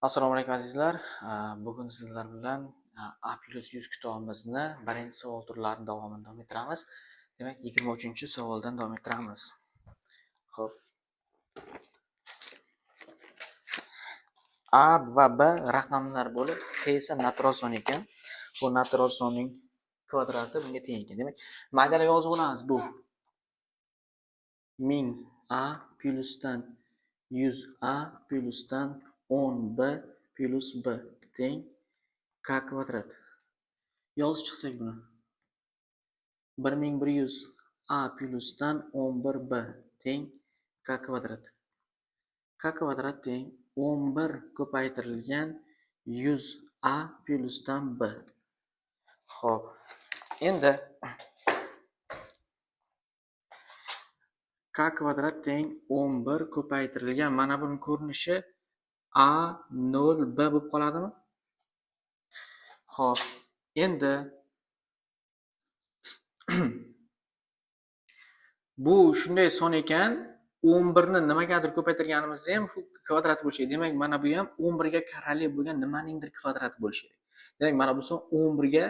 Assalomu alaykum azizlar. Bugun sizlar bilan A+100 kitobimizni birinchi savol turlarining davomini davom ettiramiz. Demak, 23-savoldan davom ettiramiz. Xo'p. A va B raqamlar bo'lib, K esa natural son ekan. Bu natural sonning kvadrati bunga teng ekan. Demak, maydalar yozib olamiz bu. 1000 A plyusdan 100 A plyusdan 10 B plus B teng K kvadrat. Yozib chiqsak buni. 1100 A plyusdan 11 B teng K kvadrat. K kvadrat teng 11 ko'paytirilgan 100 A plyusdan B. Xo'p. Endi K kvadrat teng 11 ko'paytirilgan mana buning ko'rinishi A 0 B bo'lib qoladimi? Xo'p. Endi bu shunday son ekan, 11 ni nimagadir ko'paytirganimizda ham kvadrat bo'lishi kerak. Demak, mana bu ham 11 ga karali bo'lgan nimaningdir kvadrati bo'lishi kerak. Demak, mana bu son 11 ga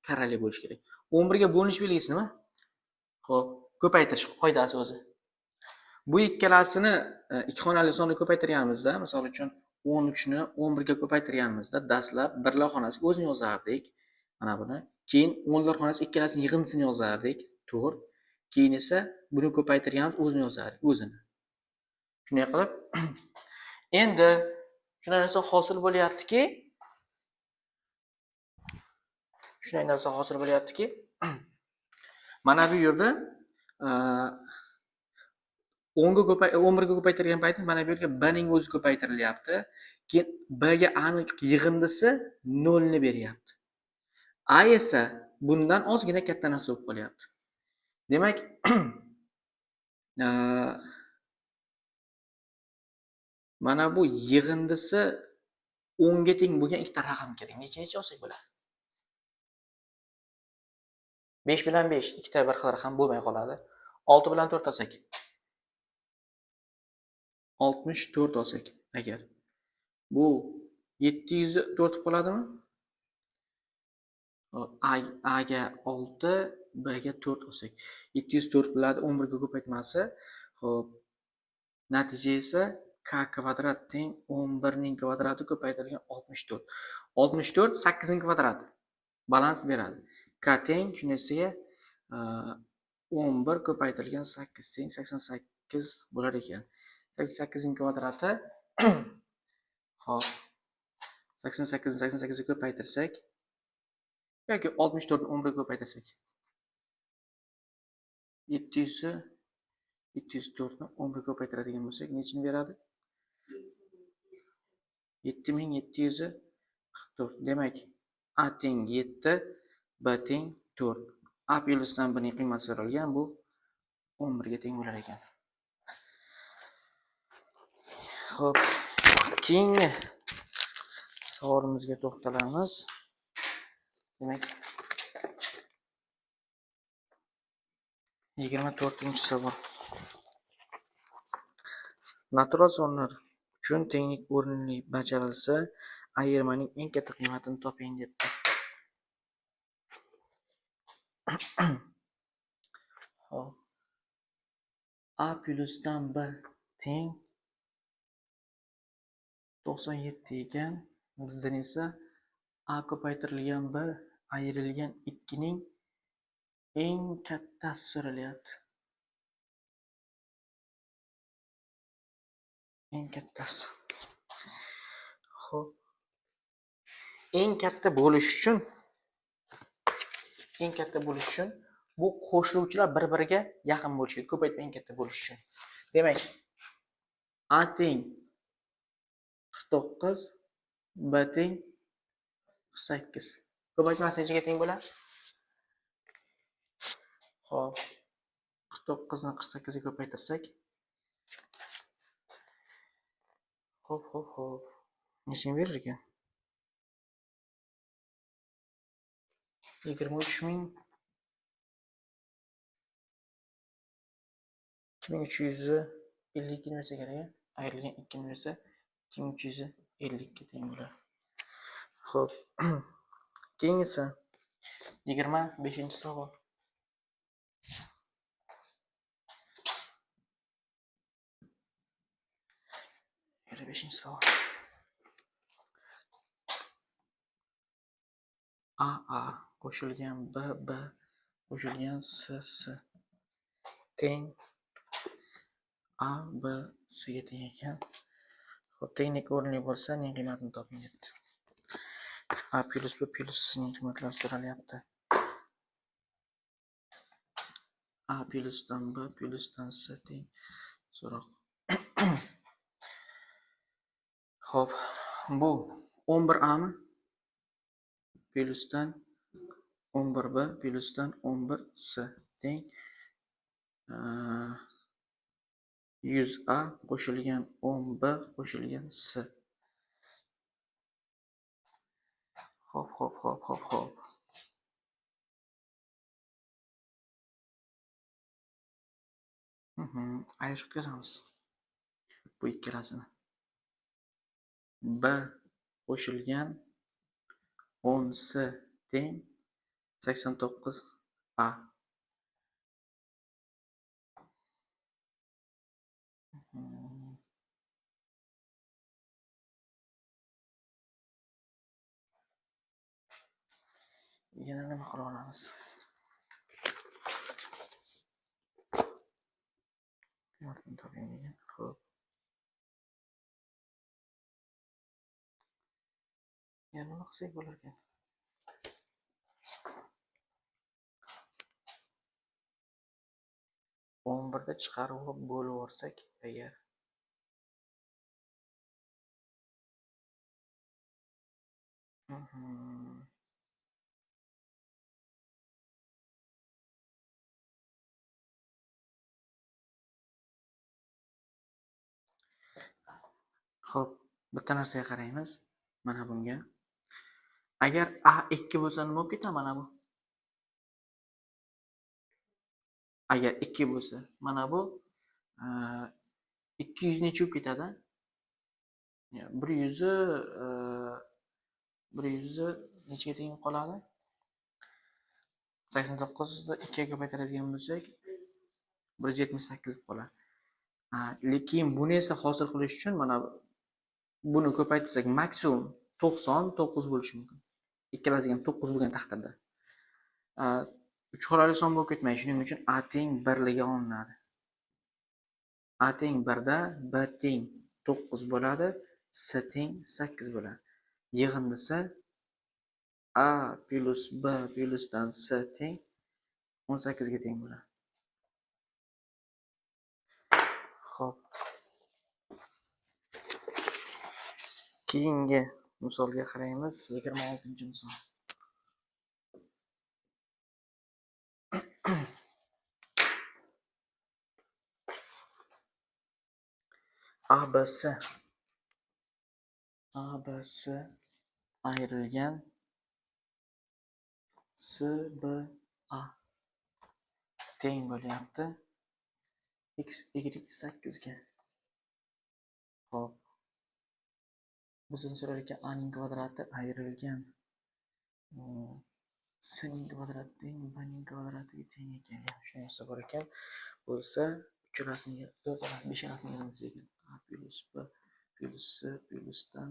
karali bo'lishi kerak. 11 ga bo'linish belgisi nima? Xo'p, ko'paytirish qoidasi o'zi. Bu ikkalasini ikki xonali sonni ko'paytirganimizda, misol uchun 13 ni 11 ga ko'paytirganimizda dastlab birlar xonasiga o'zini yozardik. Mana buni. Keyin o'nlar xonasiga ikkalasining yig'indisini yozardik. 4. Keyin esa buni ko'paytirganimiz o'zini yozardik, o'zini. Shunday qilib, endi shunday narsa hosil bo'lyaptiki, mana bu yerda 11 ga ko'paytirgan paytimiz mana bu yerga b ning o'zi ko'paytirilyapti. Keyin b ga aniq yig'indisi 0 ni beryapti. A esa bundan ozgina katta narsa bo'lib qolyapti. Demak, mana bu yig'indisi 10 ga teng bo'lgan ikkita raqam kerak. Necha olsak bo'ladi? 5 bilan 5 ikkita bir xil raqam bo'lmay qoladi. 6 bilan 4 olsak 64 olsak agar bu 704 bo'lib qoladimi? A ga 6, B ga 4 olsak 704 bo'ladi 11 ga ko'paytmasi. Xo'p. Natija esa K kvadrat teng 11 ning kvadrati ko'paytirilgan 64. 64 8 ning kvadrati. Balans beradi. K teng shunisiga 11 ko'paytirilgan 8 teng 88 bo'lar ekan. 88 ning kvadrati hop 88 ga ko'paytirsak yoki 64 ni 10 ga ko'paytirsak 704 ni 10 ga ko'paytiradigan bo'lsak nechini beradi? 7744. Demak, A teng 7, B teng 4. A plyusdan B ning qiymati so'ralgan, bu 11 ga teng bo'lar ekan. Xo'p, keyingi savolimizga to'xtalamiz. Demak, 24-savol. Natural sonlar uchun tenglik o'rinli bajarilsa, ayirmaning eng katta qiymatini toping debdi. Hop. A plyusdan B teng 97 ekan. Bizdan esa A ko'paytirilgan B ayrilgan 2 ning eng kattasi so'ralyapti. Eng kattasi. Xo'p. Eng katta bo'lish uchun bu qo'shiluvchilar bir-biriga yaqin bo'lishi kerak, ko'paytma eng katta bo'lish uchun. Demak, A teng 49, B teng 48. Ko'paytmasi nechaga teng bo'ladi? Xo'p. 49 ni 48 ga ko'paytirsak. Xo'p. Nechini berar ekan? 2352 bersa kerak. Ayrilgan 2 ni bersa 2352. 50 ga teng bo'ladi. Xo'p. Keyingisi 25-savol. Beshinchi savol. A qo'shilgan B qo'shilgan C teng A B C ga teng ekan. Xo'p, tenglik o'rinli bo'lsa, ning qiymatini toping debdi. A plus B plus C ning qiymatlari so'ralyapti. A plusdan B plusdan C teng so'roq. Xo'p, bu 11A mi? Plusdan 11B plusdan 11C teng 100A qo'shilgan 10B qo'shilgan C. Xo'p. Ayirib o'tkazamiz bu ikkalasini. B qo'shilgan 10C teng 89A. Yana nima qila olamiz? Xo'p. Yana nima qilsak bo'lar ekan? o'n birda chiqarib bo'lib yuborsak agar Xo'p, bitta narsaga qaraymiz. Mana bunga. Agar A 2 bo'lsa nima bo'lib ketadi mana bu? Agar 2 bo'lsa, mana bu 200 necha bo'lib ketadi? 100 nechaga teng qoladi? 89 ni 2 ga ko'paytiradigan bo'lsak 178 qoladi. Lekin buni esa hosil qilish uchun mana buni ko'paytirsak maksimum 99 bo'lishi mumkin. Ikkalasiga ham 9 bo'lgan taqdirda. 3 xonali son bo'lib ketmaydi. Shuning uchun A teng 1 ligi olinadi. A teng 1 da B teng 9 bo'ladi, C teng 8 bo'ladi. Yig'indisi A plus B plusdan C teng 18 ga teng bo'ladi. Xo'p. Keyingi misolga qaraymiz. 26-misol. ABC ayrilgan CBA teng bo'lyapti x y 8 ga. Xo'p. Bizdan so'ralayotgan A ning kvadrati ayrilgan C ning kvadrati teng B ning kvadratiga teng ekan. Shunday narsa bor ekan. Bo'lsa, uchalasiga 5-lasini yig'amiz ekan. A plus B plus C plusdan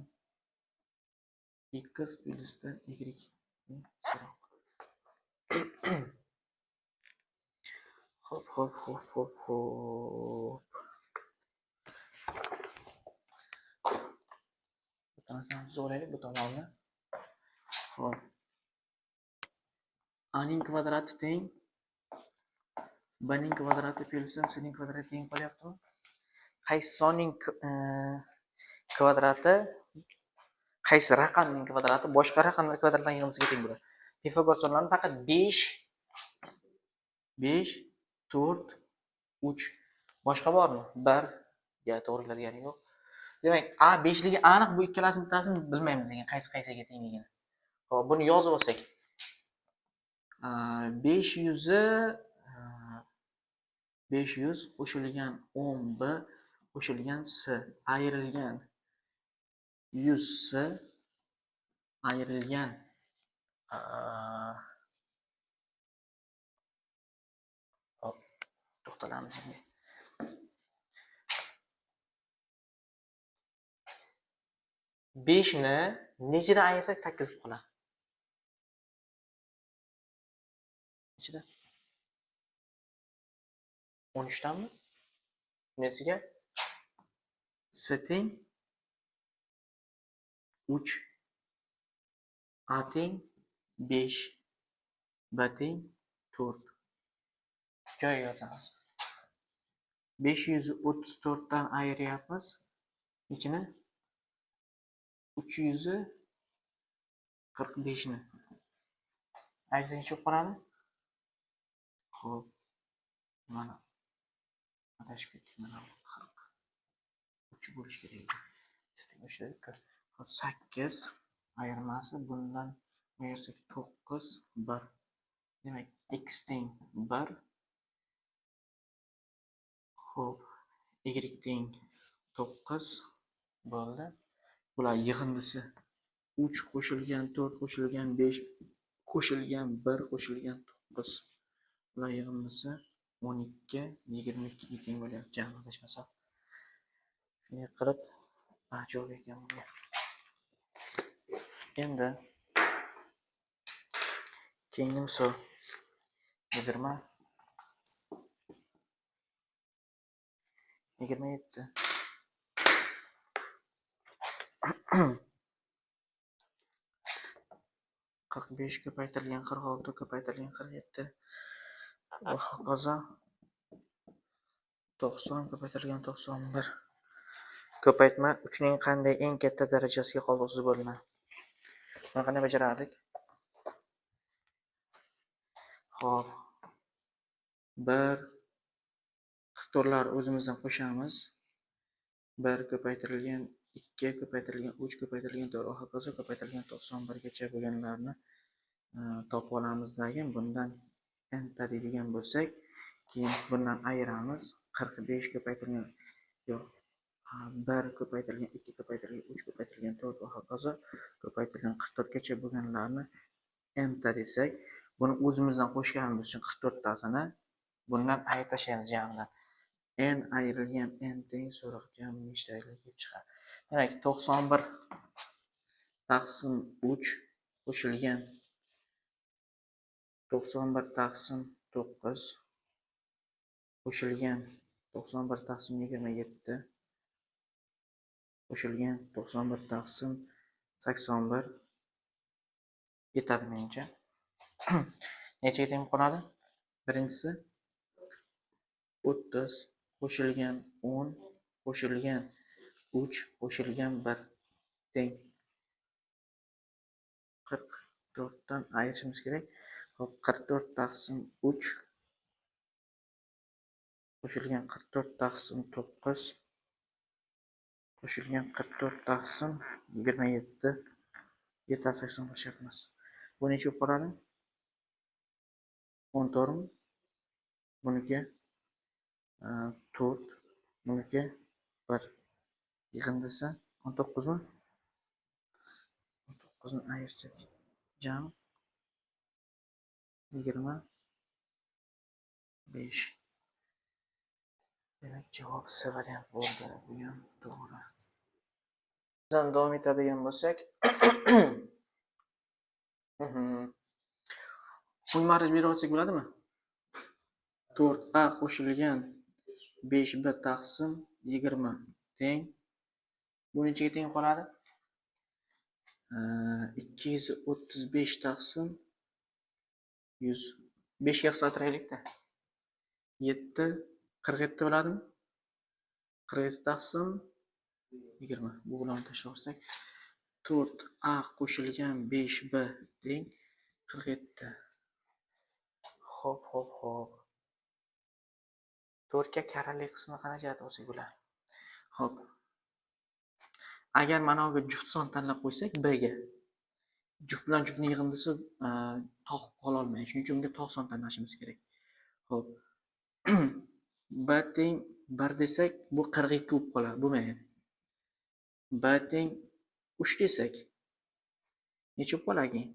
x plusdan y so'roq. Xo'p. Bu narsani tuzib olaylik bu tomonni. Xo'p. A ning kvadrati teng B ning kvadrati plusdan C ning kvadrati teng qolyaptimi? Qaysi sonning kvadrati, qaysi raqamning kvadrati boshqa raqamning kvadratidan yig'indisiga teng bo'ladi? Pifagor sonlarini faqat 5, 4, 3. Boshqa bormi? 1 ga to'g'ri keladigan yo'q. Demak, A 5 ligi aniq, bu ikkalasining bittasini bilmaymiz ekan, qaysiga tengligini. Xo'p, buni yozib olsak. 500 qo'shilgan 10B qo'shilgan C ayrilgan 100si ayrilgan hop, to'xtalamiz endi. 5 ni nechidan ayirsak 8 qoladi? Nechida? 13 danmi? Nesiga? S teng 3, A teng 5, B teng 4. Joyiga yozamiz. 534 dan ayiryapmiz. Nechini? 345 ni. Ayirsak necha qoladi? Xo'p. Mana adashib ketdik. Mana 40 bo'lish kerak. 8 ayirmasi bundan ayirsak 9 1. Demak, x teng 1. Xo'p, y teng 9 bo'ldi. Bular yig'indisi 3 qo'shilgan 4 qo'shilgan 5 qo'shilgan 1 qo'shilgan 9. Bular yig'indisi 12 22 ga teng bo'lyapti. Jami adashmasam. Shunday qilib javob ekan bunga. Endi keyingi misol 27 45 ko'paytirilgan 46 ko'paytirilgan 47 va hokazo 90 ko'paytirilgan 91. Ko'paytma 3 ning qanday eng katta darajasiga qoldiqsiz bo'linadi? Buni qanday bajarardik? Xo'p. 1 44lar o'zimizdan qo'shamiz. 1 ko'paytirilgan 2 ko'paytirilgan 3 ko'paytirilgan 4 va hokazo ko'paytirilgan 91 gacha bo'lganlarni topib olamizdagi bundan enta deydigan bo'lsak, keyin bundan ayiramiz. 45 ko'paytirilgan 1 ko'paytirilgan 2 ko'paytirilgan 3 ko'paytirilgan 4 va hokazo ko'paytirilgan 44 gacha bo'lganlarni enta desak, buni o'zimizdan qo'shganimiz uchun 44 tasini bundan ayirib tashlaymiz jamidan. N ayrilgan n teng so'roq jami nechtaligini kelib chiqadi. Demak, 91 taqsim 3 qo'shilgan 91 taqsim 9 qo'shilgan 91 taqsim 27 qo'shilgan 91 taqsim 81 yetadi menimcha. Nechaga teng qoladi? Birinchisi 30 qo'shilgan 10 qo'shilgan 3 qo'shilgan 1 teng 44 dan ayirishimiz kerak. Hop, 44 taqsim 3 qo'shilgan 44 taqsim 9 qo'shilgan 44 taqsim 27 yetar 80 qilishyapmiz. Bu necha bo'lib qoladi? 14 mi? Buniki 4, buniki 1. Yig'indisi 19 mi? 19 ni ayirsak jami 25. Demak, javob C variant bo'ldi. Bu ham to'g'ri. Bizdan davom etadigan bo'lsak, quymarij berib olsak bo'ladimi? 4a qo'shilgan 5b taqsim 20 teng. Bu nechaga teng qoladi? 235 taqsim 100. 5 ga qisqartiraylik-da. 7 47 bo'ladimi? 47 taqsim 20. Bu bilan tashlab olsak 4a qo'shilgan 5b teng 47. Xo'p. 4 ga karali qismi qanaqa olsak bo'ladi? Xo'p. Agar mana bu juft son tanlab qo'ysak b ga juft bilan juftning yig'indisi tog' qola olmaydi. Shuning uchun unga tog' son tanlashimiz kerak. Xo'p. b teng 1 desak, bu 42 bo'lib qoladi. Bo'lmaydi. b teng 3 desak, necha bo'larkan?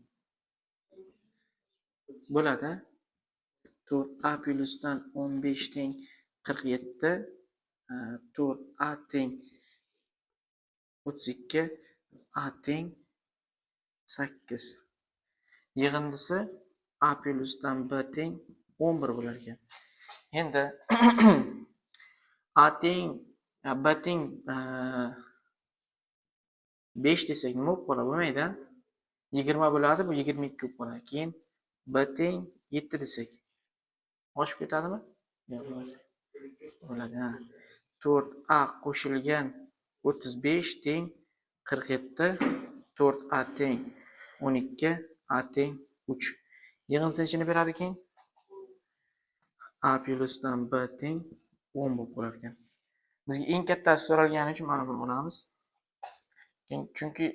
Bo'ladi. 4a plyusdan 15 teng 47, 4a teng 32, a teng 8. Yig'indisi a plyusdan b teng 11 bo'lar ekan. Endi a teng b teng 5 desak nima bo'lib qoladi? Bo'lmaydi. 20 bo'ladi, bu 22 bo'lib qoladi. Keyin b teng 7 desak oshib ketadimi? Yo'q, emas. Bo'ladi. 4a qo'shilgan 35 teng 47, 4a teng 12, a teng 3. Yig'indisi nechini beradi keyin? A plyusdan b teng 10 bo'lib qolar ekan. Bizga eng kattasi so'ralgani uchun mana buni olamiz. Chunki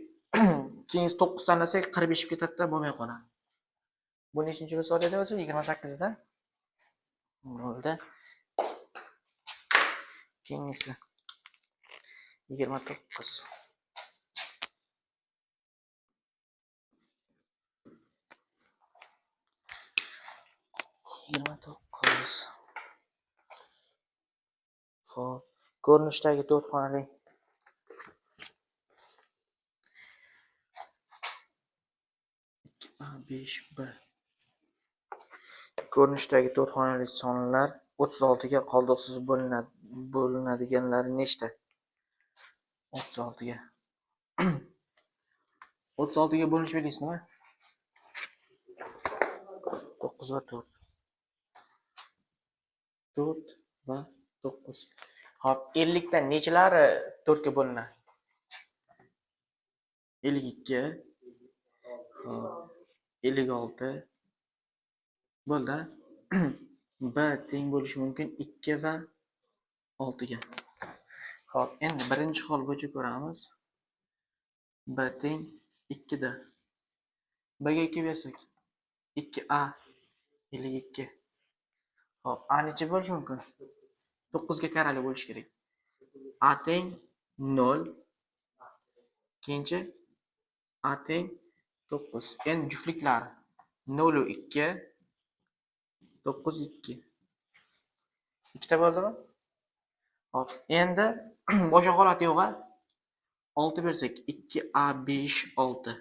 keyin 9 tanlasak 45 ketadi-da, bo'lmay qoladi. Bu nechinchi misol edi o'zi? 28 da. Bo'ldi. Keyingisi 29. Xo'p, ko'rinishdagi 4 xonali A5B. Ko'rinishdagi 4 xonali sonlar 36 ga qoldiqsiz bo'linadiganlari nechta? 36 ga. 36 ga bo'linish belgisi nima? 9 va 4. 4 va 9. Xo'p, 50 dan nechalari 4 ga bo'linadi? 52. Xo'p, 56. Bo'ldi. B teng bo'lishi mumkin 2 va 6 ga. Xo'p, endi birinchi hol bo'yicha ko'ramiz. B teng 2 da. B ga 2 bersak 2a 52. Xo'p, a necha bo'lishi mumkin? 9 ga karali bo'lishi kerak. A teng 0. Keyinchi a teng 9. Endi juftliklari 0 u 2, 9 2. Ikkita bo'ldimi? Xo'p, endi boshqa holat yo'q-a? 6 bersak 2a5 6.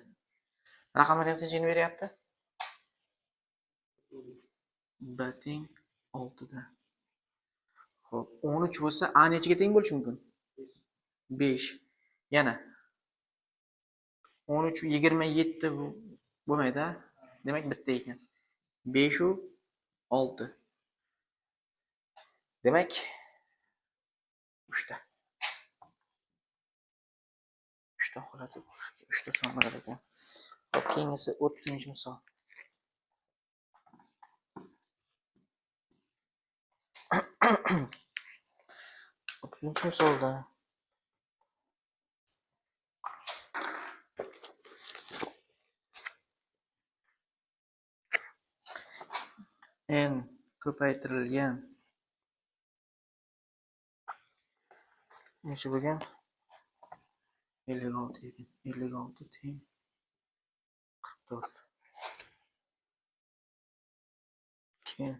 Raqamlar nechini beryapti? B teng 6 da. Xo'p, 13 bo'lsa a nechiga teng bo'lishi mumkin? 5. Yana 13 27 bo'lmaydi. Demak bitta ekan. 5 u 6. Demak 3 ta. 3 ta holati, 3 ta son bo'lar ekan. Xo'p, keyingisi 30-misol. Misolda n ko'paytirilgan necha bo'lgan? 56 ekan. 56 teng 44. Keyin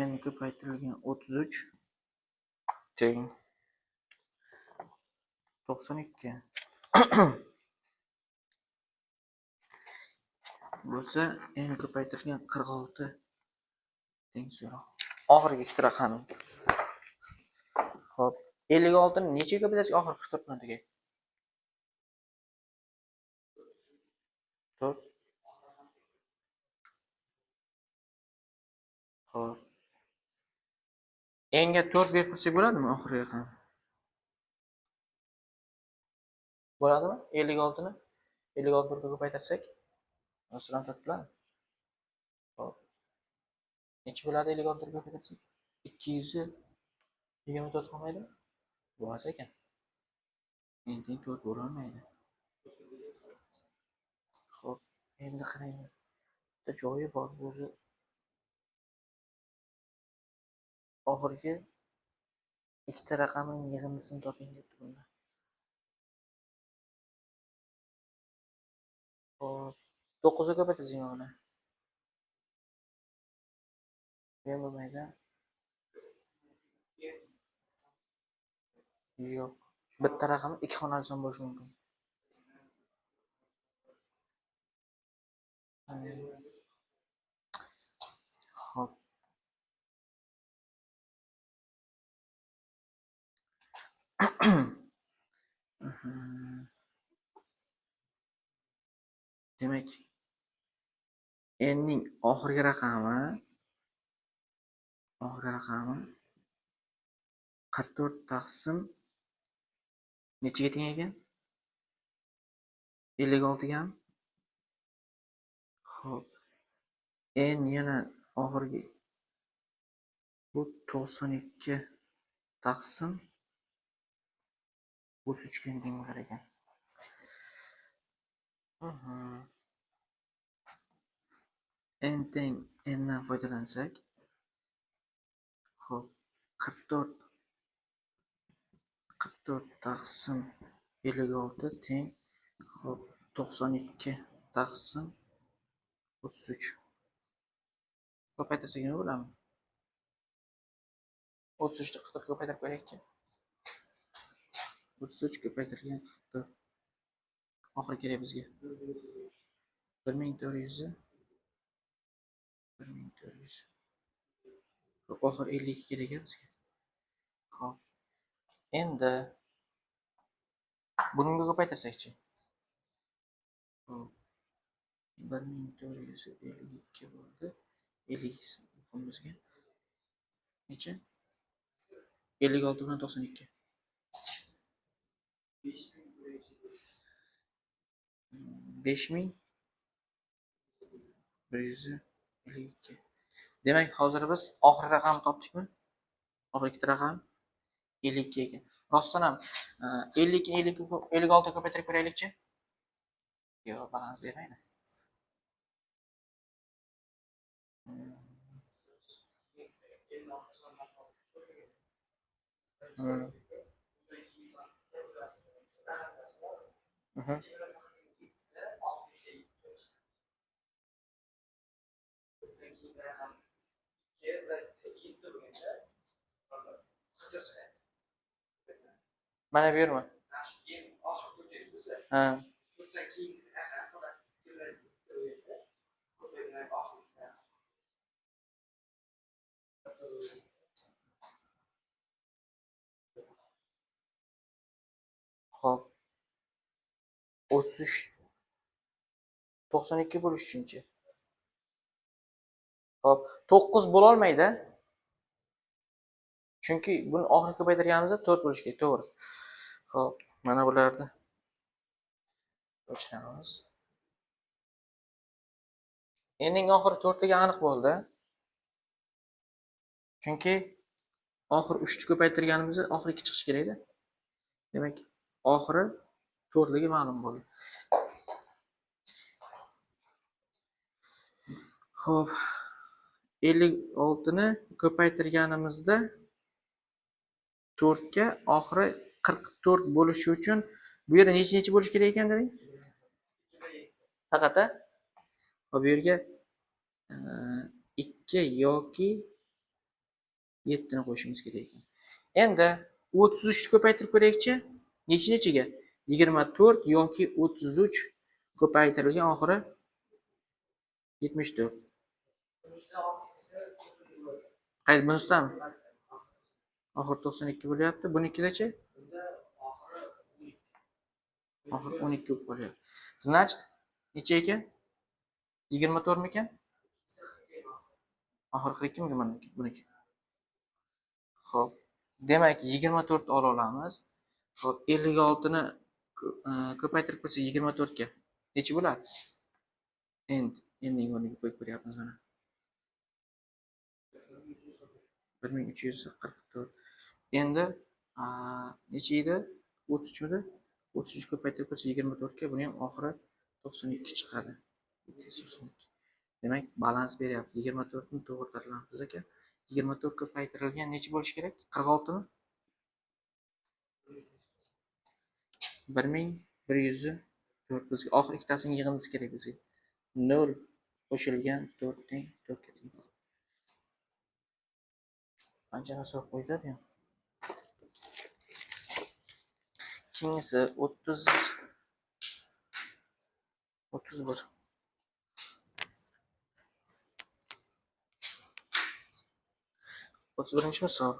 n ko'paytirilgan 33 teng 92. Bo'lsa n ko'paytirilgan 46 teng 0. Oxirgi ikkita raqam. Xo'p, 56 ni necha ko'paytirsak oxiri 44 bilan tugaydi? 4. Xo'p. N ga 4 berib tursak bo'ladimi oxirgi raqam? Bo'ladimi? 56 ni 56 ga ko'paytirsak, o'sran 4 bilan. Xo'p. Necha bo'ladi 56 ga ko'paytirsak? 224 qolmaydi? Bo'lmas ekan. N teng 4 bo'la olmaydi. Xo'p, endi qarang. Bitta joyi bor o'zi. Oxirgi ikkita raqamning yig'indisini toping deb turibdi. Hop. 9 ga ko'paytirsang uni. Men bo'lmaydi. Yo'q. Bitta raqam ikki xonali son bo'lishi mumkin. Hop. Demak, n ning oxirgi raqami 44 taqsim nechiga teng ekan? 56 ga ham. Xo'p. N yana oxirgi bu 92 taqsim 33 ga teng bo'lar ekan. N teng n dan foydalansak, xo'p, 44 taqsim 56 teng, xo'p, 92 taqsim 33. Ko'paytirsak nima bo'ladi? 33 ni 44 ko'paytirib ko'raylikchi. 33 ko'paytirilgan 44. Oxiri kerak bizga. 1400. Oxir 52 kerak bizga. Xo'p. Endi bunga ko'paytirsakchi. 1452 bo'ldi. 52 bizga. Necha? 56 bilan 92. 5152. Demak, hozir biz oxirgi raqamni topdikmi? Oxirgi ikkita raqam 52 ekan. Rostdan ham 52 ni 56 ga ko'paytirib ko'raylikchi. Yo'q, balans bermaydi. Mana bu yermi? Ha. Xo'p. 33 92 bo'lish uchunchi. Xo'p, 9 bo'la olmaydi. Chunki buni oxirgi ko'paytirganimizda 4 bo'lish kerak, to'g'ri. Xo'p, mana bularni o'chiramiz. Ening oxiri 4 ga aniq bo'ldi. Chunki oxir 3 ni ko'paytirganimizda oxiri 2 chiqish kerak edi. Demak, oxiri 4 ga ma'lum bo'ldi. Xo'p, 56 ni ko'paytirganimizda 4 ga oxiri 44 bo'lishi uchun bu yerda necha bo'lish kerak ekan deding? Faqat bu yerga 2 yoki 7 ni qo'shishimiz kerak ekan. Endi 33 ni ko'paytirib ko'raylikchi. Nechiga? 24 yoki 33 ko'paytirilgan oxiri 74. Qaysi bunisdan? Oxir 92 bo'lyapti. Bunikidachi? Oxir 12 bo'lib qolyapti. Значит, necha ekan? 24 mikan? Oxir 42 mikan buniki? Xo'p. Demak, 24 ola olamiz. Xo'p, 56 ni ko'paytirib ko'rsak 24 ga necha bo'ladi? Endi o'rniga qo'yib ko'ryapmiz mana. 1344. Endi necha edi? 33 midi? 33 ko'paytirib ko'rsak 24 ga, buni ham oxiri 92 chiqadi. Demak, balans beryapti. 24 ni to'g'ri tanlamiz aka. 24 ko'paytirilgan necha bo'lishi kerak? 46 mi? 1100 4 bizga oxirgi ikkitasini yig'indisi kerak bizga. 0 qo'shilgan 4 teng 4 ga teng. Qancha narsa qo'yadi ham. Keyingisi 30 31. 31-chi misol.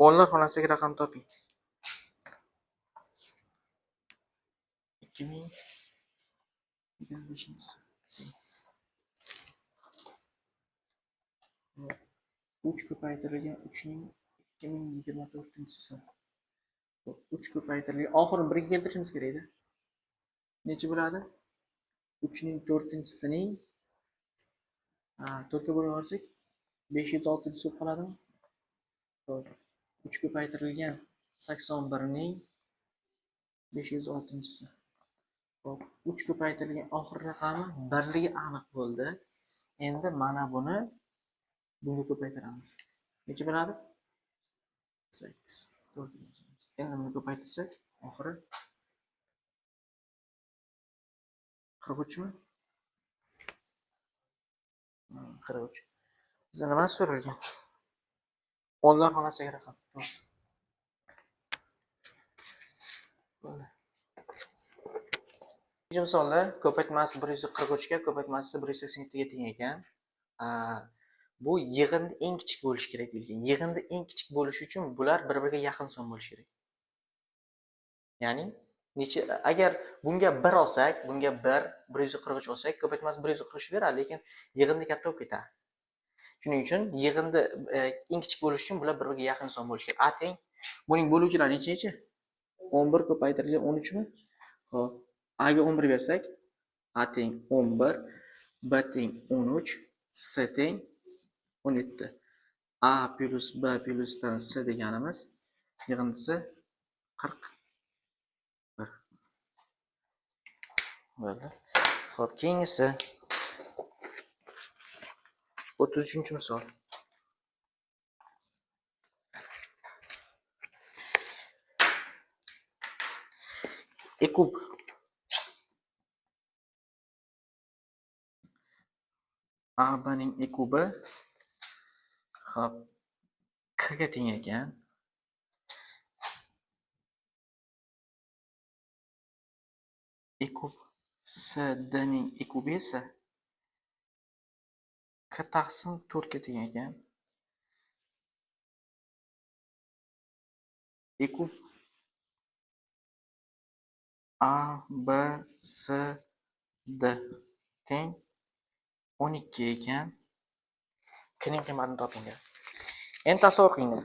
O'nlar xonasiga raqam toping. 2025. 3 ko'paytirilgan 3 ning 2024-si. 3 ko'paytirilgan oxiri 1 ga keltirishimiz kerak-da. Necha bo'ladi? 3 ning 4-chisining 4 ga bo'lib yuborsak 506 bo'lib qoladimi? To'g'ri. 3 ko'paytirilgan 81 ning 506-chisi. Xo'p, 3 ko'paytirilgan oxirgi raqami 1 ligi aniq bo'ldi. Endi mana buni bunga ko'paytiramiz. Necha bo'ladi? 8. To'g'ri. Endi buni ko'paytirsak, oxiri 43 mi? 43. Bizda nima so'ralgan? O'nlar xonasiga raqam. Bo'ldi. Ikkinchi misolda ko'paytmasi 143 ga ko'paytmasi 187 ga teng ekan. Bu yig'indi eng kichik bo'lishi kerak deyilgan. Yig'indi eng kichik bo'lishi uchun bular bir-biriga yaqin son bo'lishi kerak. Ya'ni agar bunga 1 olsak, bunga 143 olsak, ko'paytmasi 143 beradi, lekin yig'indi katta bo'lib ketadi. Shuning uchun yig'indi eng kichik bo'lishi uchun bular bir-biriga yaqin son bo'lishi kerak. A teng buning bo'luvchilari necha? 11 ko'paytirilgan 13 mi? Xo'p, A ga 11 bersak, A teng 11, B teng 13, C teng 17. A plus B plusdan C deganimiz yig'indisi 40. Bo'ldi. Xo'p, keyingisi 33-misol. E kub ABning e kubi xo'p K ga teng ekan. E kub CDning e kubi esa K taqsim 4 ga teng ekan. E kub A, B, C, D teng 12 ekan. Kning qiymatini topinglar. Endi tasavvur qilinglar.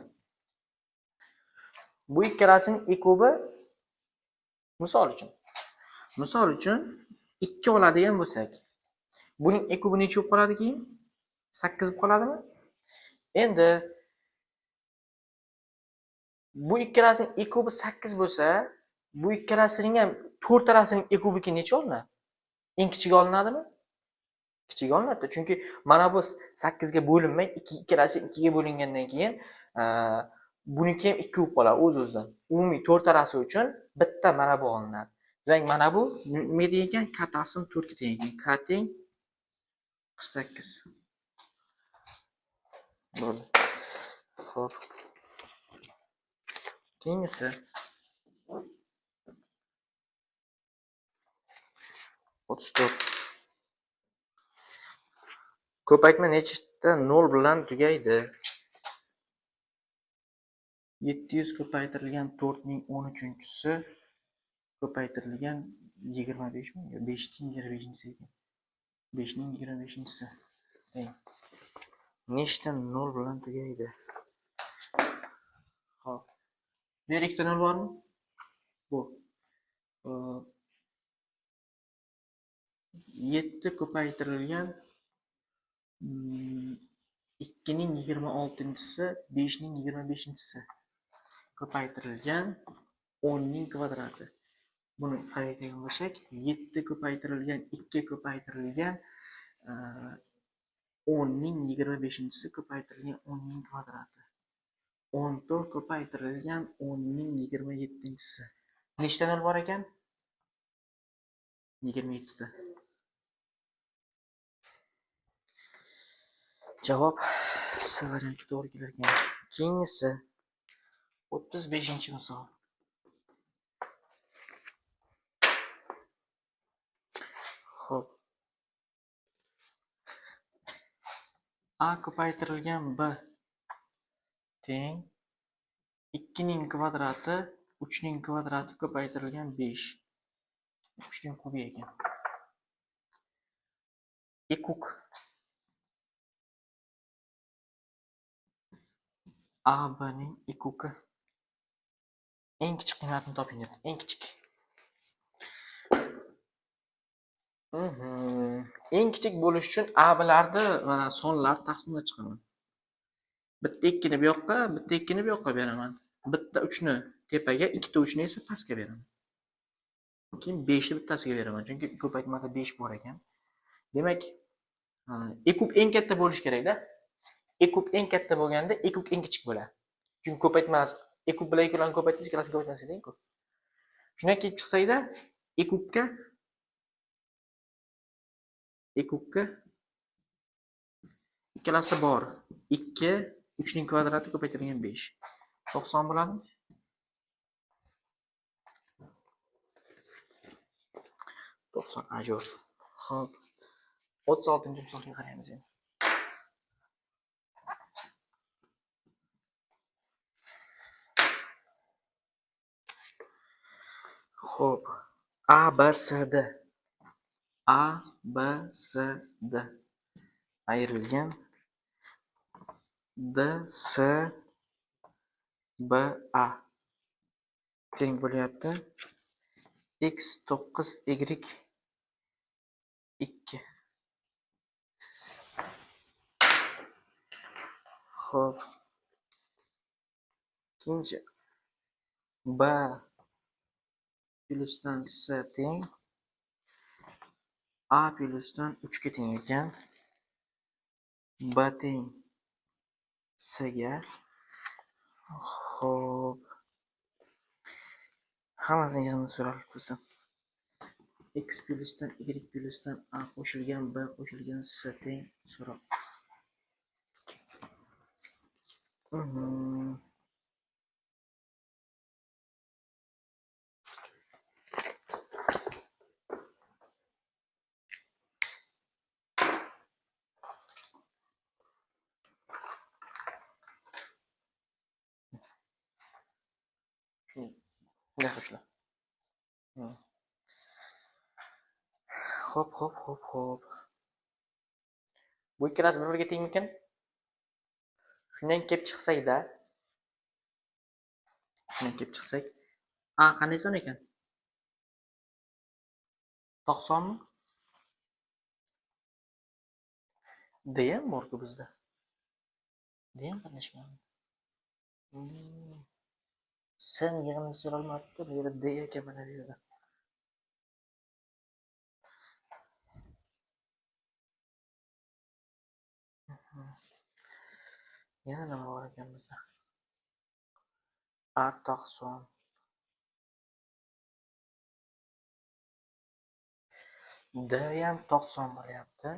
Bu ikkalasining e kubi misol uchun 2 oladigan bo'lsak, buning e kubi necha bo'lib qoladi keyin? 8 bo'lib qoladimi? Endi bu ikkalasining e kubi 8 bo'lsa, bu ikkalasining ham to'rtalasining e kubiga necha olinadi? Eng kichigi olinadimi? Kichigi olinadi, chunki mana bu 8 ga bo'linmay, ikkalasi 2 ga bo'lingandan keyin buniki ham 2 bo'lib qoladi o'z-o'zidan. Umumiy to'rtalasi uchun bitta mana bu olinadi. Demak, mana bu nima teng ekan? K taqsim 4 ga teng ekan. K teng 48. Bo'ldi. Xo'p. Keyingisi 34. Ko'paytma nechta 0 bilan tugaydi? 700 ko'paytirilgan 4 ning 13-chisi ko'paytirilgan 25 mi? 5 ning 25-chisi ekan. 5 ning 25-chisi. Nechta 0 bilan tugaydi? Xo'p. Bu yerda ikkita 0 bormi? Bu. 7 ko'paytirilgan 2 ning 26-chisi 5 ning 25-chisi ko'paytirilgan 10 ning kvadrati. Buni qaraydigan bo'lsak, 7 ko'paytirilgan 2 ko'paytirilgan 10 ning 25-chisi ko'paytirilgan 10 ning kvadrati. 14 ko'paytirilgan 10 ning 27-chisi. Nechta 0 bor ekan? 27 ta. Javob C varianti to'g'ri kelgan. Keyingisi 35-misol. Xo'p. A ko'paytirilgan B teng 2 ning kvadrati 3 ning kvadrati ko'paytirilgan 5. 3 ning kubi ekan. Ekuk A B ning ekuki. Eng kichik qiymatini toping deb. Eng kichik. Eng kichik bo'lish uchun A bilarni mana sonlar taqsimlab chiqaman. Bitta 2 ni bu yoqqa, bitta 2 ni bu yoqqa beraman. Bitta 3 ni tepaga, ikkita 3 ni esa pastga beraman. Keyin 5 ni bittasiga beraman, chunki ko'paytmada 5 bor ekan. Demak, ekub eng katta bo'lish kerak-da. Ekub eng katta bo'lganda ekub eng kichik bo'ladi. Chunki ko'paytmas ekub bilan ekularni ko'paytirish ikkalasi ko'paytmas edi-ku. Shundan kelib chiqsayda, ekubga ikkalasi bor. 2, 3 ning kvadrati ko'paytirilgan 5. 90 bo'ladi. 90 ajor. Xo'p. 36-misolga qaraymiz endi. Xo'p. A B C D. A B C D ayrilgan D C B A teng bo'lyapti x 9 y 2. Xo'p. Ikkinchi B plyusdan C teng A plyusdan 3 ga teng ekan. B teng C ga. Xo'p. Hammasini yig'ini so'ralib ko'rsam. X plyusdan y plyusdan A qo'shilgan B qo'shilgan C teng so'roq. Yaxshi. Xo'p. Bu ikkalasi bir-biriga tengmikan? Shundan kelib chiqsak, A qanday son ekan? 90 mi? D ham bor-ku bizda. D ham qatnashgan. Sen yig'ini so'ralmabdi, bu yerda D ekan mana bu yerda. Yana nima bor ekan bizda? A 90. D ham 90 bo'lyapti.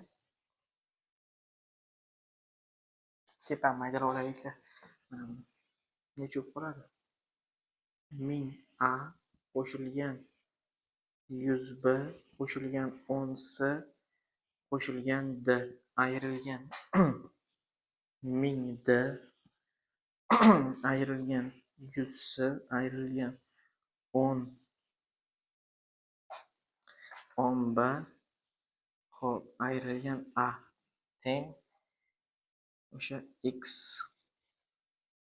Tepam maydalab olaylik-da. Necha bo'lib qoladi? 1000 A qo'shilgan 100 B qo'shilgan 10 C qo'shilgan D ayrilgan 1000 D ayrilgan 100 C ayrilgan 10 B xo'p ayrilgan A teng o'sha x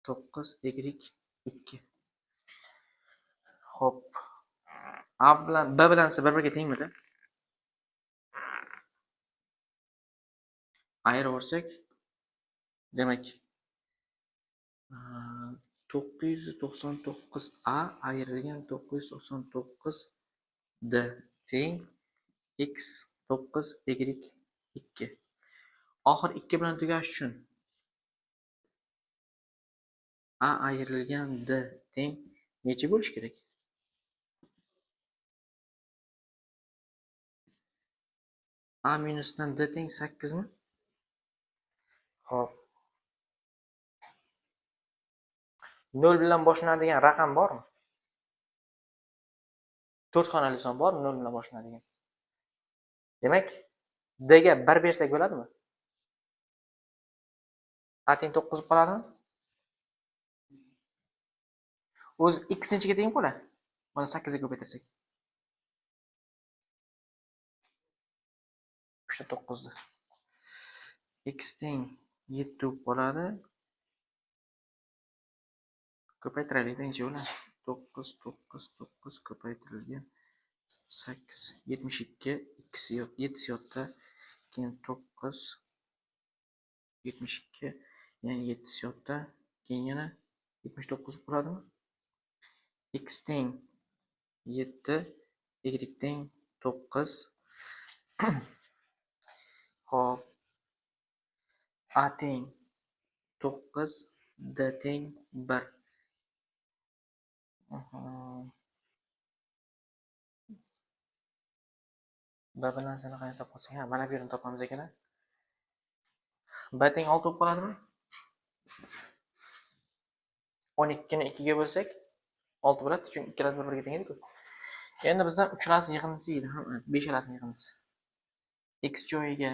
9 y 2. Xo'p. A bilan B bilan C bir-biriga tengmi-da? Ayirib olsak, demak 999 A ayrilgan 999 D teng x 9 y 2. Oxir 2 bilan tugash uchun A ayrilgan D teng necha bo'lish kerak? A minusdan D teng 8 mi? Xo'p. 0 bilan boshlanadigan raqam bormi? 4 xonali son bormi 0 bilan boshlanadigan? Demak, D ga 1 bersak bo'ladimi? A teng 9 qoladimi? O'zi x nechiga teng bo'ladi? Mana 8 ga ko'paytirsak. 3 9 x teng 7 bo'lib qoladi. Ko'paytiraylik, necha bo'ladi? 9 9 9 ko'paytirilgan 8 72 x 7 yoqda keyin 9 72 yana 7 yoqda keyin yana 79 bo'ladimi? X teng 7 y teng 9 hop A teng 9 D teng 1 B bilan seni qanday topolsak, ha mana bu yerni topamiz ekan. B teng 6 bo'lib qoladimi? 12 ni 2 ga bo'lsak 6 bo'ladi, chunki ikkalasi bir-biriga teng edi-ku. Endi bizdan uchalasi yig'indisi edi, ham beshalasi yig'indisi. X joyiga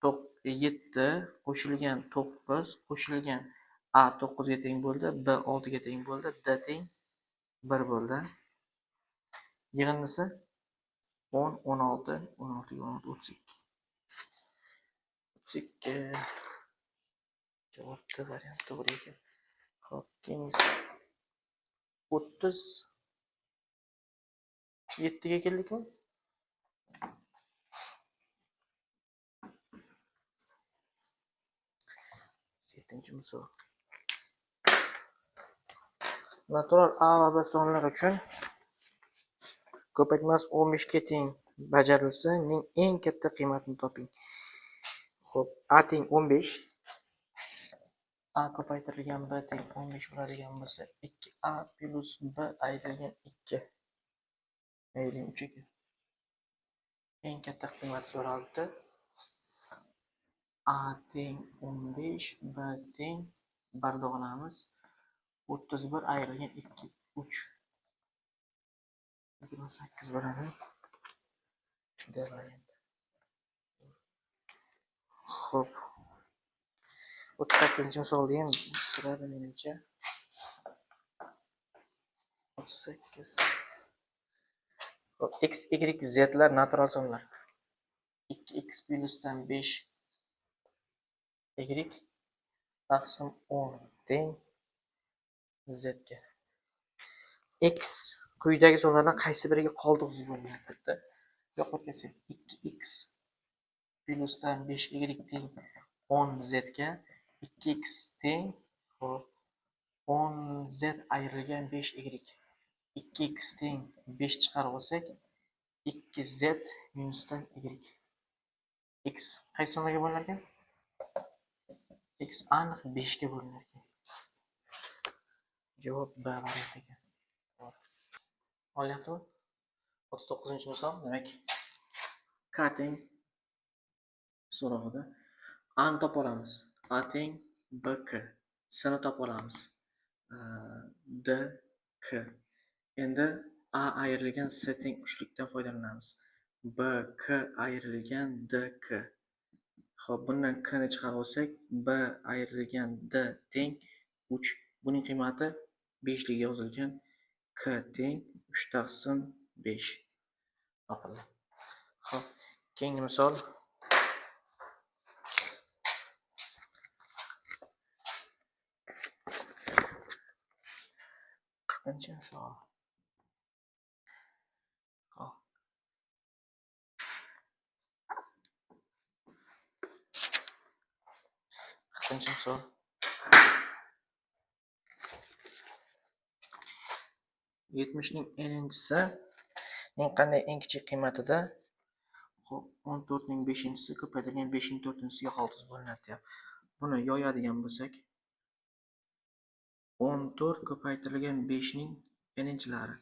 7 qo'shilgan 9 qo'shilgan A 9 ga teng bo'ldi, B 6 ga teng bo'ldi, D teng 1 bo'ldi. Yig'indisi 10 16 16 16 32. 32 javobda variant to'g'ri ekan. Xo'p, keyingisi 37 ga keldikmi? Misol. Natural A va B sonlar uchun ko'paytmas 15 ga teng bajarilsa, ning eng katta qiymatini toping. Xo'p, A teng 15. A ko'paytirilgan B teng 15 bo'ladigan bo'lsa, 2A plus B ayrilgan 2 ayrilgan 3 ekan. Eng katta qiymat so'raldi. A teng 15, B teng 1 olamiz. 31 ayrilgan 2 3. 28 bo'ladi. D variant. Xo'p. 38-misolda ham sirada menimcha 38. Xo'p, x, y, z lar natural sonlar. 2x plyusdan 5 y taqsim 10 teng z ga. X quyidagi sonlardan qaysi biriga qoldiqsiz bo'linadi? Yo'q o'tkazsak 2x plyusdan 5 y teng 10 z ga 2x teng 10 z ayrilgan 5 y. 2x teng 5 chiqarib olsak 2z minusdan y. X qaysi sonlarga bo'linar ekan? X aniq 5 ga bo'linar ekan. Javob B varianti ekan. Olyaptimi? 39-misol, demak K teng so'rog'ida A ni topa olamiz. A teng BK. S ni topa olamiz. DK. Endi A ayrilgan S teng 3likdan foydalanamiz. BK ayrilgan DK. Xo'p, bundan K ni chiqarib olsak, B ayrilgan D teng 3. Buning qiymati 5 lik yozilgan. K teng 3 taqsim 5 topildi. Xo'p, keyingi misol 40-misol. Xo'p. 40-misol. 70 ning n'inchisi ning qanday eng kichik qiymatida? Xo'p, 14 ning 5-inchisi ko'paytirilgan 5 ning 4-inchisiga qoldiq bo'linadi. Buni yoyadigan bo'lsak, 14 ko'paytirilgan 5 ning n'inchlari.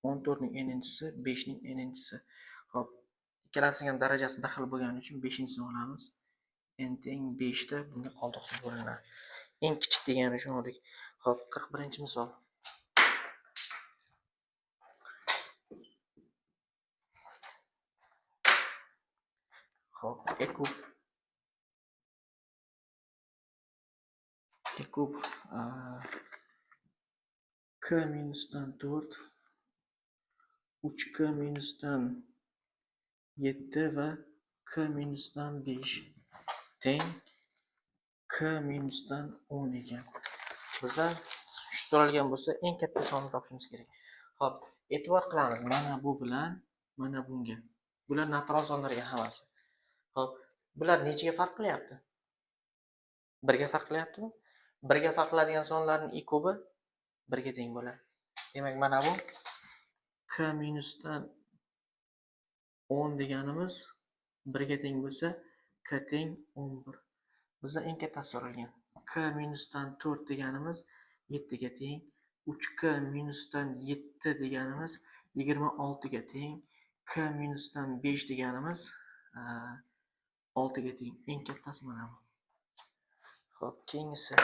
14 ning n'inchisi 5 ning n'inchisi. Xo'p, ikkalasining ham darajasi bir xil bo'lgani uchun 5-sini olamiz. n teng 5 ta bunga qoldiqsiz bo'linadi. Eng kichik degani uchun oldik. Xo'p, 41-misol. Xo'p, e kub k minusdan 4 3k minusdan 7 va k minusdan 5 teng k minusdan 10 ekan. Biza shu so'ralgan bo'lsa eng katta sonni topishimiz kerak. Xo'p, e'tibor qilamiz mana bu bilan mana bunga. Bular natural sonlarga hammasi. Xo'p, bular nechaga farq qilyapti? 1 ga farq qilyaptimi? 1 ga farq qiladigan sonlarning i kubi 1 ga teng bo'ladi. Demak, mana bu k minusdan 10 deganimiz 1 ga teng bo'lsa, k teng 11. Bizda eng kattasi so'ralgan. K minusdan 4 deganimiz 7 ga teng. 3k minusdan 7 deganimiz 26 ga teng. K minusdan 5 deganimiz 6 ga teng. Eng kattasi mana bu. Xo'p, keyingisi.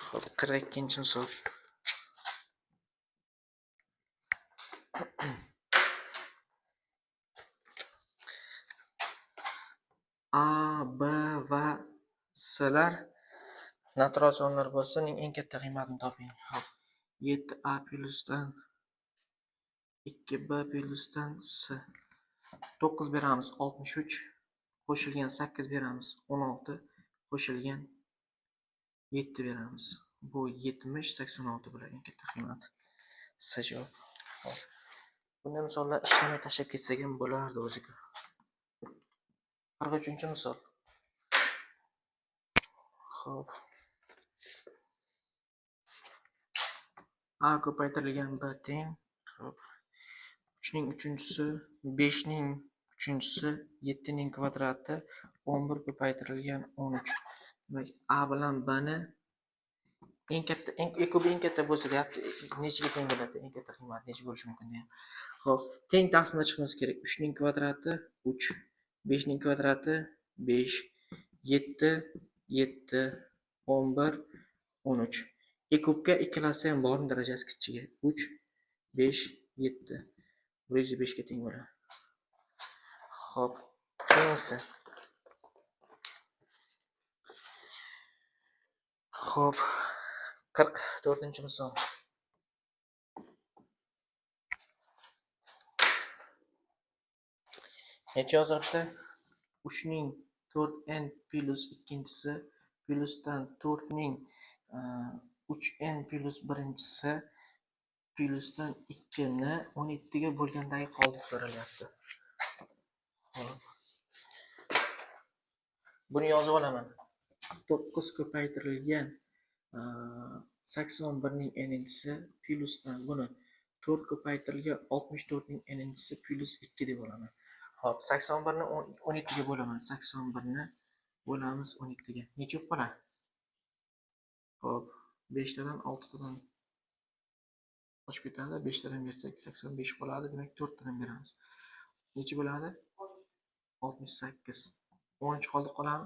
Xo'p, 42-misol. A, B va S'lar natural sonlar bo'lsa, uning eng katta qiymatini toping. Xo'p, 7A plyusdan 2B plyusdan S. 9 beramiz 63, qo'shilgan 8 beramiz 16, qo'shilgan 7 beramiz. Bu 70, 86 bo'ladi eng katta qiymat. S javob. Xo'p. Bunday misollar ishlamay tashlab ketsak ham bo'lardi o'ziga. 43-misol. Xo'p. A ko'paytirilgan B teng. Xo'p. 3 ning 3-si, 5 ning 3-si, 7 ning kvadrati, 11 ko'paytirilgan 13. Demak, A bilan B ni eng katta eng katta bo'lsa deyapti, nechaga teng bo'ladi? Eng katta qiymat necha bo'lishi mumkin deyapti. Xo'p, teng taqsimda chiqmasi kerak. 3 ning kvadrati 3, 5 ning kvadrati 5, 7, 7, 11, 13. E kubga ikkalasi ham borning darajasi kichiga. 3, 5, 7. 105 ga teng bo'ladi. Xo'p, keyingisi. Xo'p, 44-misol. Necha yozibdi? 3 ning 4n plus 2-si plusdan 4 ning 3n plus 1-si plusdan 2 ni 17 ga bo'lgandagi qoldiq so'ralyapti. Buni yozib olaman. 9 ko'paytirilgan 81 ning n-si plusdan buni 4 ko'paytirilgan 64 ning n-si plus 2 deb olaman. Xo'p, 81 ni 17 ga bo'laman. 81 ni bo'lamiz 17 ga. Necha qoladi? Xo'p, 5 tadan 6 tadan qo'shib ketadi. 5 tadan bersak 85 qoladi. Demak, 4 tadan beramiz. Necha bo'ladi? 68. 13 qoldi qoladi.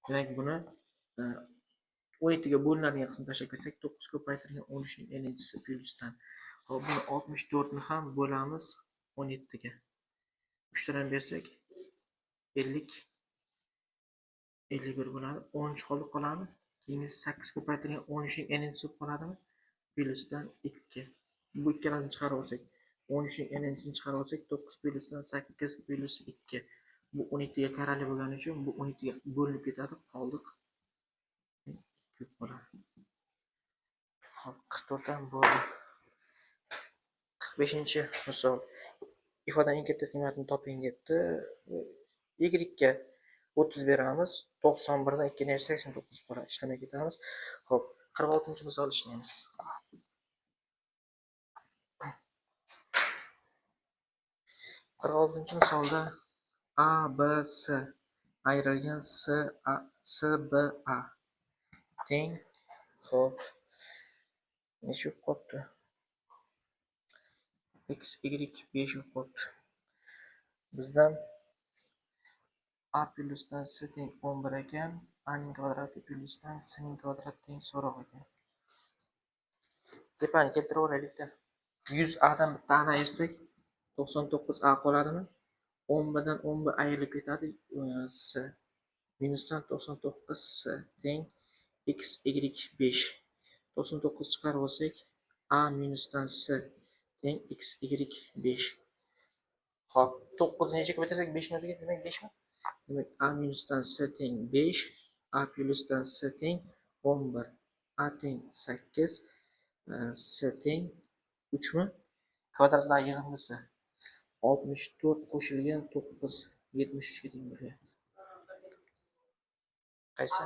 Demak, buni 17 ga bo'linadigan qismni tashlab ketsak, 9 ko'paytirilgan 13 ning n-si plusdan. Xo'p, buni 64 ni ham bo'lamiz 17 ga. 3 tadan bersak 50, 51 bo'ladi. 13 qoldi qoladi. Keyin 8 ko'paytirilgan 13 ning n-si qoladimi? Plusdan 2. Bu ikkalasini chiqarib olsak, 13 ning n-sini chiqarib olsak, 9 plusdan 8 plus 2. Bu 17 ga karali bo'lgani uchun bu 17 ga bo'linib ketadi, qoldiq 2 bo'ladi. Hop, 44 dan bo'ldi. 45-misol. Ifodaning eng katta qiymatini toping debdi. Y ga 30 beramiz. 91 dan 2 ni 89 bo'ladi. Ishlamay ketamiz. Xo'p, 46-misol ishlaymiz. misolda A, B, S ayrilgan S, B, A teng. Xo'p, necha qoldi? x y 5 qolibdi. Bizdan a plyusdan c teng 11 ekan, a ning kvadrati plyusdan c ning kvadrati teng so'roq ekan. Tepani keltiraveraylik-da. 100a dan bitta a'ni ayirsak 99a qoladimi? 11 dan 11 ayrilib ketadi, c minusdan 99c teng x y 5. 99 chiqarib olsak a minusdan c teng x y 5. Hop, 9 ni nechaga ko'paytirsak 5 ni demak 5 mi? Demak a minusdan c teng 5, a plyusdan c teng 11, a teng 8, c teng 3 mi? Kvadratlar yig'indisi 64 qo'shilgan 9 73 ga teng bo'lyapti. Qaysi?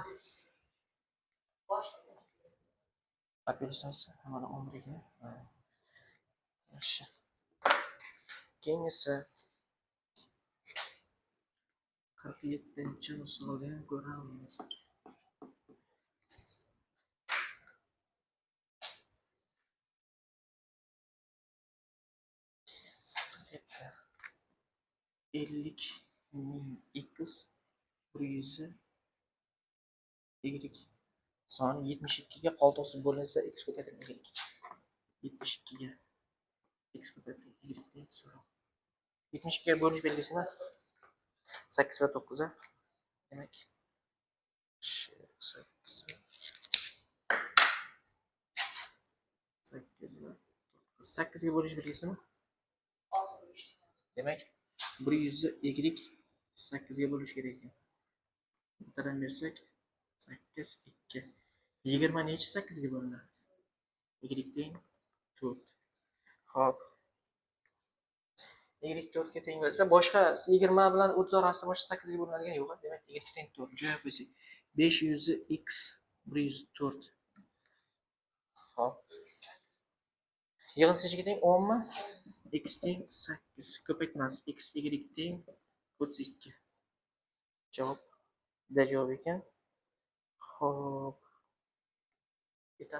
A plyusdan c mana 11 ga. Yaxshi. Keyingisi 47-chi misolni ko'ramiz. Ellik ming x 100 y soni 72 ga qoldiqsiz bo'linsa x ko'paytirilgan. 72 ga x ko'paytirilgan y teng so'roq. 72 ga bo'lish belgisini 8 va 9 a. Demak 8 ga bo'lish belgisini demak 100 y 8 ga bo'lish kerak ekan. Bittadan bersak 8 2. 20 necha 8 ga bo'linadi? Y teng 4. Xo'p. Y 4 ga teng bo'lsa, boshqa 20 bilan 30 orasida boshqa 8 ga bo'linadigan yo'q. Demak Y teng 4. Jo'ya qo'ysak 500 x 104. Xo'p. Yig'indisi nechaga teng? 10 mi? X teng 8. Ko'paytmas x y teng 32. Javob D javob ekan. Xo'p. Bitta